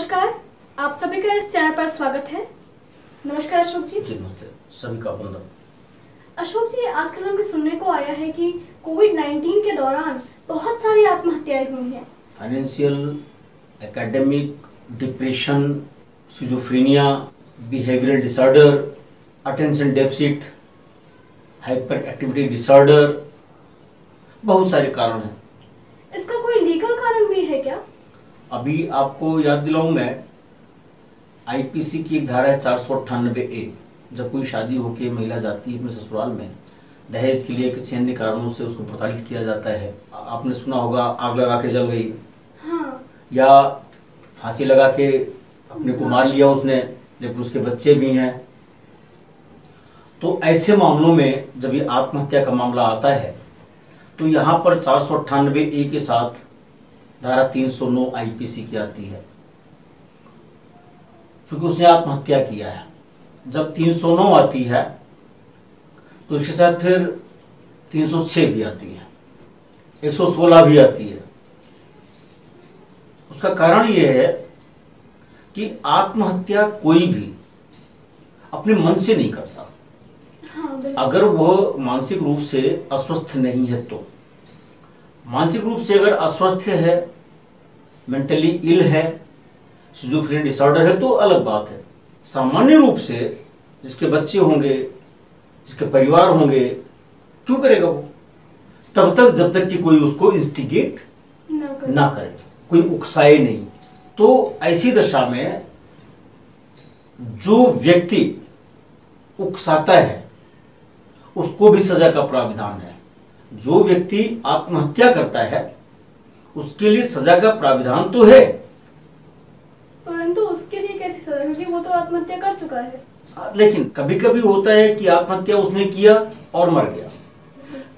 नमस्कार, आप सभी का इस चैनल पर स्वागत है। नमस्कार अशोक जी। जी नमस्ते, सभी का वंदन। अशोक जी, आजकल हमें सुनने को आया है कि कोविड-19 के दौरान बहुत सारी आत्महत्याएं हुई हैं। Financial, academic, depression, schizophrenia, behavioural disorder, attention deficit, hyper activity disorder, बहुत सारे कारण हैं। इसका कोई लीगल कारण भी है क्या? अभी आपको याद दिलाऊं मैं, आईपीसी की एक धारा है 498A। जब कोई शादी होकर महिला जाती है अपने ससुराल में, दहेज के लिए किसी अन्य कारणों से उसको प्रताड़ित किया जाता है। आपने सुना होगा, आग लगा के जल गई। हाँ। या फांसी लगा के अपने को मार लिया उसने, जबकि उसके बच्चे भी हैं। तो ऐसे मामलों में जब ये आत्महत्या का मामला आता है तो यहाँ पर 498A के साथ धारा 309 आईपीसी की आती है, क्योंकि उसने आत्महत्या किया है। जब 309 आती है तो इसके साथ फिर 306 भी आती है, 116 भी आती है। उसका कारण यह है कि आत्महत्या कोई भी अपने मन से नहीं करता। हाँ, अगर वह मानसिक रूप से अस्वस्थ नहीं है तो। मानसिक रूप से अगर अस्वस्थ है, मेंटली इल है, सिजोफ्रेनिया डिसऑर्डर है तो अलग बात है। सामान्य रूप से जिसके बच्चे होंगे, जिसके परिवार होंगे, क्यों करेगा वो? तब तक जब तक कि कोई उसको इंस्टिगेट ना करे, कोई उकसाए नहीं। तो ऐसी दशा में जो व्यक्ति उकसाता है उसको भी सजा का प्राविधान है। जो व्यक्ति आत्महत्या करता है उसके लिए सजा का प्राविधान तो है, परंतु उसके लिए कैसी सजा, क्योंकि वो तो आत्महत्या कर चुका है। लेकिन कभी कभी होता है कि आत्महत्या उसने किया और मर गया,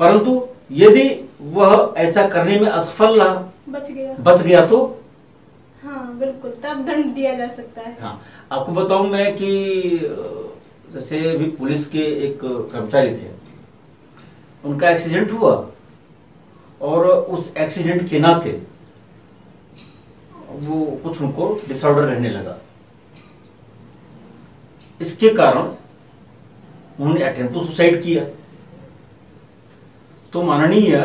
परंतु यदि वह ऐसा करने में असफल रहा, बच गया तो हाँ बिल्कुल, तब दंड दिया जा सकता है। हाँ, आपको बताऊं मैं कि जैसे अभी पुलिस के एक कर्मचारी थे, उनका एक्सीडेंट हुआ और उस एक्सीडेंट के नाते वो कुछ उनको डिसऑर्डर रहने लगा। इसके कारण उन्होंने अटेम्प्ट टू सुसाइड किया। तो माननीय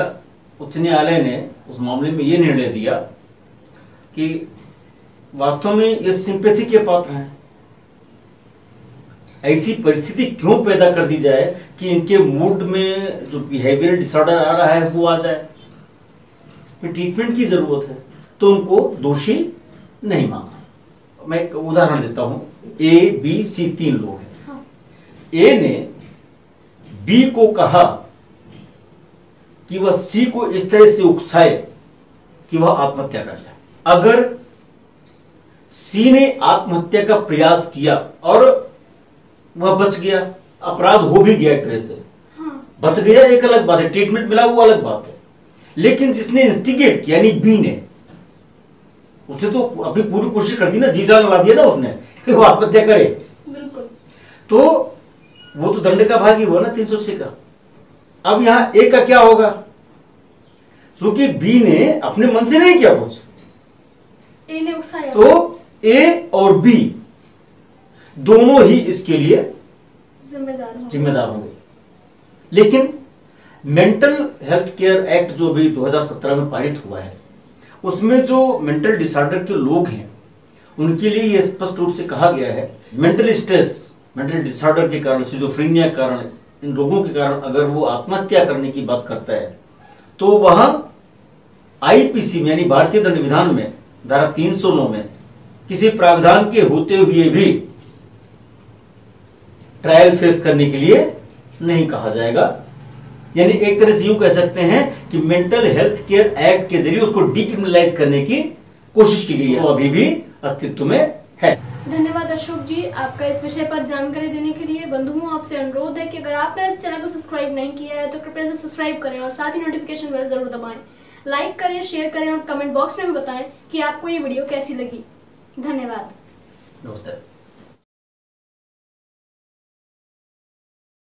उच्च न्यायालय ने उस मामले में ये निर्णय दिया कि वास्तव में ये सिंपैथी के पात्र हैं। ऐसी परिस्थिति क्यों पैदा कर दी जाए कि इनके मूड में जो बिहेवियरल डिसऑर्डर आ रहा है वो आ जाए, इस पर ट्रीटमेंट की जरूरत है। तो उनको दोषी नहीं माना। मैं एक उदाहरण देता हूं, ए बी सी 3 लोग हैं। हाँ। ए ने बी को कहा कि वह सी को इस तरह से उकसाए कि वह आत्महत्या कर ले। अगर सी ने आत्महत्या का प्रयास किया और वह बच गया, अपराध हो भी गया एक तरह से, हाँ। बच गया एक अलग बात है, ट्रीटमेंट मिला वो अलग बात है। लेकिन जिसने इंस्टिगेट किया यानी बी ने, उसने तो अपनी पूरी कोशिश कर दी ना, जी जान लगा दिया ना उसने कि वो आत्महत्या करे। बिल्कुल। तो वो तो दंड का भागी हुआ ना 306 का। अब यहां ए का क्या होगा? क्योंकि बी ने अपने मन से नहीं किया कुछ, ए ने उकसाया, तो ए और बी दोनों ही इसके लिए जिम्मेदार होंगे। लेकिन मेंटल हेल्थ केयर एक्ट जो भी 2017 में पारित हुआ है, उसमें जो मेंटल डिसऑर्डर के लोग हैं उनके लिए यह स्पष्ट रूप से कहा गया है, मेंटल स्ट्रेस, मेंटल डिसऑर्डर के कारण, सिजोफ्रेनिया के कारण, इन रोगों के कारण अगर वो आत्महत्या करने की बात करता है तो वहां आईपीसी में यानी भारतीय दंड विधान में धारा 309 में किसी प्रावधान के होते हुए भी ट्रायल फेस करने के लिए नहीं कहा जाएगा। यानी एक तरह से यूं कह सकते हैं कि मेंटल हेल्थ केयर एक्ट के जरिए उसको डिक्रिमिनलाइज करने की कोशिश की गई है, वो अभी भी अस्तित्व में है। धन्यवाद अशोक जी, आपका इस विषय पर जानकारी देने के लिए। बंधुओं, आपसे अनुरोध है कि अगर आपने इस चैनल को सब्सक्राइब नहीं किया है तो कृपया से सब्सक्राइब करें और साथ ही नोटिफिकेशन बेल जरूर दबाएं। लाइक करें, शेयर करें और कमेंट बॉक्स में भी बताएं कि आपको ये वीडियो कैसी लगी। धन्यवाद। नमस्ते।